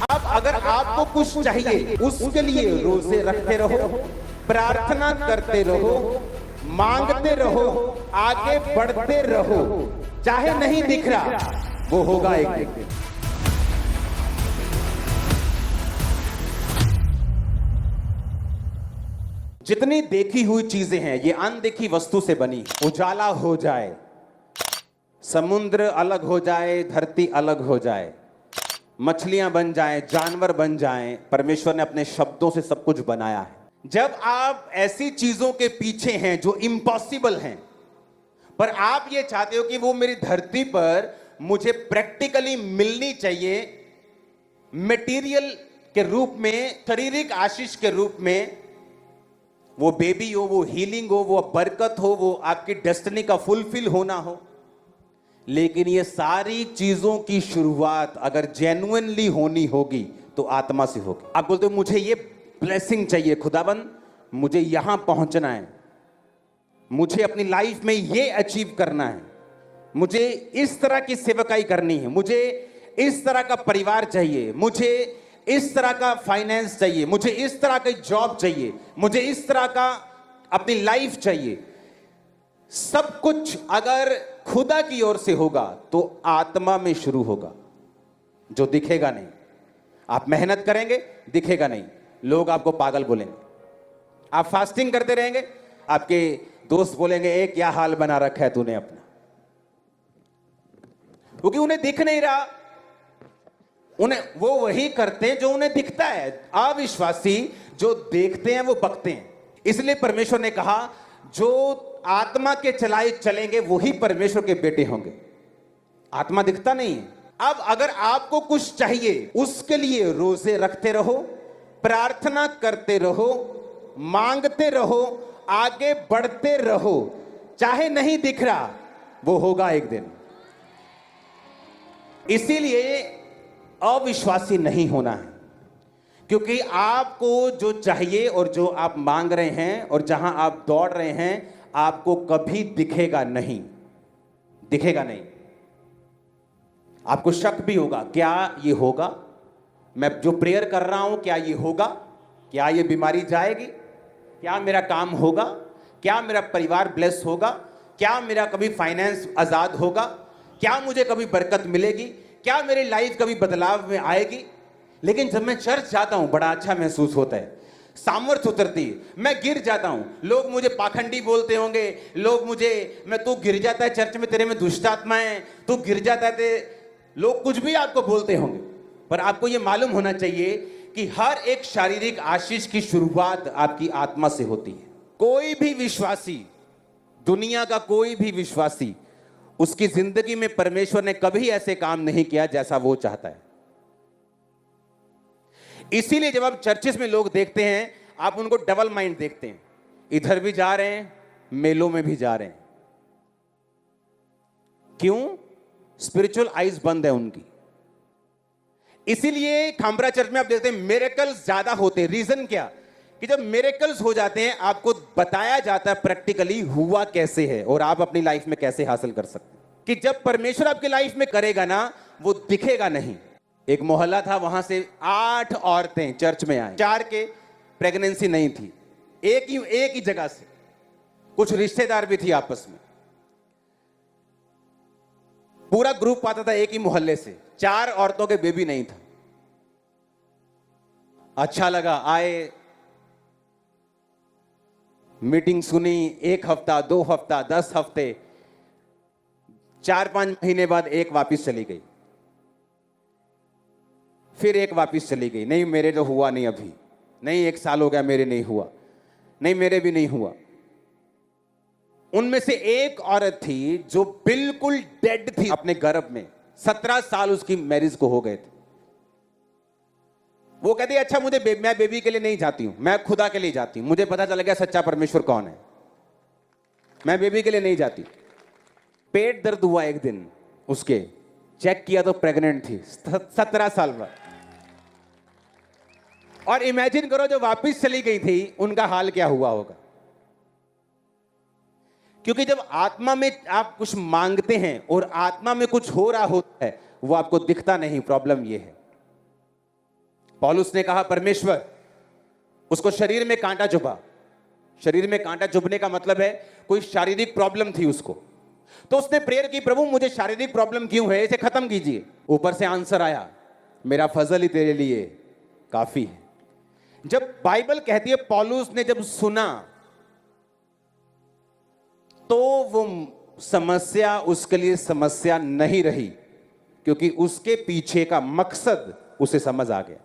अब अगर आपको कुछ चाहिए उसके लिए रोजे रखते रहो, प्रार्थना करते रहो, मांगते रहो, आगे बढ़ते रहो, चाहे नहीं दिख रहा वो होगा एक दिन। जितनी देखी हुई चीजें हैं ये अनदेखी वस्तु से बनी। उजाला हो जाए, समुद्र अलग हो जाए, धरती अलग हो जाए, मछलियां बन जाएं, जानवर बन जाएं, परमेश्वर ने अपने शब्दों से सब कुछ बनाया है। जब आप ऐसी चीजों के पीछे हैं जो इम्पॉसिबल हैं, पर आप ये चाहते हो कि वो मेरी धरती पर मुझे प्रैक्टिकली मिलनी चाहिए, मटेरियल के रूप में, शारीरिक आशीष के रूप में, वो बेबी हो, वो हीलिंग हो, वो बरकत हो, वो आपकी डेस्टिनी का फुलफिल होना हो। लेकिन ये सारी चीजों की शुरुआत अगर जेन्युइनली होनी होगी तो आत्मा से होगी। आप बोलते हो मुझे ये ब्लेसिंग चाहिए खुदाबंद, मुझे यहां पहुंचना है, मुझे अपनी लाइफ में ये अचीव करना है, मुझे इस तरह की सेवकाई करनी है, मुझे इस तरह का परिवार चाहिए, मुझे इस तरह का फाइनेंस चाहिए, मुझे इस तरह का जॉब चाहिए, मुझे इस तरह का अपनी लाइफ चाहिए। सब कुछ अगर खुदा की ओर से होगा तो आत्मा में शुरू होगा, जो दिखेगा नहीं। आप मेहनत करेंगे, दिखेगा नहीं, लोग आपको पागल बोलेंगे। आप फास्टिंग करते रहेंगे, आपके दोस्त बोलेंगे ए क्या हाल बना रखा है तूने अपना, क्योंकि उन्हें दिख नहीं रहा। उन्हें वो वही करते हैं जो उन्हें दिखता है। अविश्वासी जो देखते हैं वो बकते हैं। इसलिए परमेश्वर ने कहा जो आत्मा के चलाए चलेंगे वही परमेश्वर के बेटे होंगे। आत्मा दिखता नहीं है। अब अगर आपको कुछ चाहिए उसके लिए रोजे रखते रहो, प्रार्थना करते रहो, मांगते रहो, आगे बढ़ते रहो, चाहे नहीं दिख रहा वो होगा एक दिन। इसीलिए अविश्वासी नहीं होना है, क्योंकि आपको जो चाहिए और जो आप मांग रहे हैं और जहां आप दौड़ रहे हैं आपको कभी दिखेगा नहीं, दिखेगा नहीं। आपको शक भी होगा, क्या ये होगा, मैं जो प्रेयर कर रहा हूं क्या ये होगा, क्या ये बीमारी जाएगी, क्या मेरा काम होगा, क्या मेरा परिवार ब्लेस होगा, क्या मेरा कभी फाइनेंस आजाद होगा, क्या मुझे कभी बरकत मिलेगी, क्या मेरी लाइफ कभी बदलाव में आएगी। लेकिन जब मैं चर्च जाता हूं बड़ा अच्छा महसूस होता है, सामर्थ्य उतरती है, मैं गिर जाता हूं, लोग मुझे पाखंडी बोलते होंगे, लोग मुझे तू गिर जाता है चर्च में, तेरे में दुष्ट आत्मा है, तू गिर जाता है, लोग कुछ भी आपको बोलते होंगे। पर आपको यह मालूम होना चाहिए कि हर एक शारीरिक आशीष की शुरुआत आपकी आत्मा से होती है। कोई भी विश्वासी, दुनिया का कोई भी विश्वासी, उसकी जिंदगी में परमेश्वर ने कभी ऐसे काम नहीं किया जैसा वो चाहता है। इसीलिए जब आप चर्चेस में लोग देखते हैं आप उनको डबल माइंड देखते हैं, इधर भी जा रहे हैं, मेलों में भी जा रहे हैं। क्यों? स्पिरिचुअल आइज बंद है उनकी। इसीलिए खामरा चर्च में आप देखते हैं मिरेकल्स ज्यादा होते हैं। रीजन क्या? कि जब मिरेकल्स हो जाते हैं आपको बताया जाता है प्रैक्टिकली हुआ कैसे है और आप अपनी लाइफ में कैसे हासिल कर सकते हैं। कि जब परमेश्वर आपकी लाइफ में करेगा ना वो दिखेगा नहीं। एक मोहल्ला था, वहां से 8 औरतें चर्च में आई, 4 के प्रेगनेंसी नहीं थी, एक ही जगह से, कुछ रिश्तेदार भी थी आपस में, पूरा ग्रुप आता था एक ही मोहल्ले से, 4 औरतों के बेबी नहीं था। अच्छा लगा, आए, मीटिंग सुनी, 1 हफ्ता, 2 हफ्ता, 10 हफ्ते, 4-5 महीने बाद एक वापिस चली गई, फिर एक वापिस चली गई, नहीं मेरे तो हुआ नहीं अभी, नहीं 1 साल हो गया मेरे नहीं हुआ, नहीं मेरे भी नहीं हुआ। उनमें से एक औरत थी जो बिल्कुल डेड थी अपने गर्भ में, 17 साल उसकी मैरिज को हो गए थे। वो कहती है अच्छा मैं बेबी के लिए नहीं जाती हूं, मैं खुदा के लिए जाती हूं, मुझे पता चल गया सच्चा परमेश्वर कौन है, मैं बेबी के लिए नहीं जाती। पेट दर्द हुआ एक दिन, उसके चेक किया तो प्रेग्नेंट थी 17 साल बाद। और इमेजिन करो जो वापस चली गई थी उनका हाल क्या हुआ होगा। क्योंकि जब आत्मा में आप कुछ मांगते हैं और आत्मा में कुछ हो रहा होता है वो आपको दिखता नहीं। प्रॉब्लम ये है पौलुस ने कहा परमेश्वर, उसको शरीर में कांटा चुभा। शरीर में कांटा चुभने का मतलब है कोई शारीरिक प्रॉब्लम थी उसको। तो उसने प्रेयर की, प्रभु मुझे शारीरिक प्रॉब्लम क्यों है, इसे खत्म कीजिए। ऊपर से आंसर आया, मेरा फजल ही तेरे लिए काफी है। जब बाइबल कहती है पौलुस ने जब सुना तो वो समस्या उसके लिए समस्या नहीं रही, क्योंकि उसके पीछे का मकसद उसे समझ आ गया।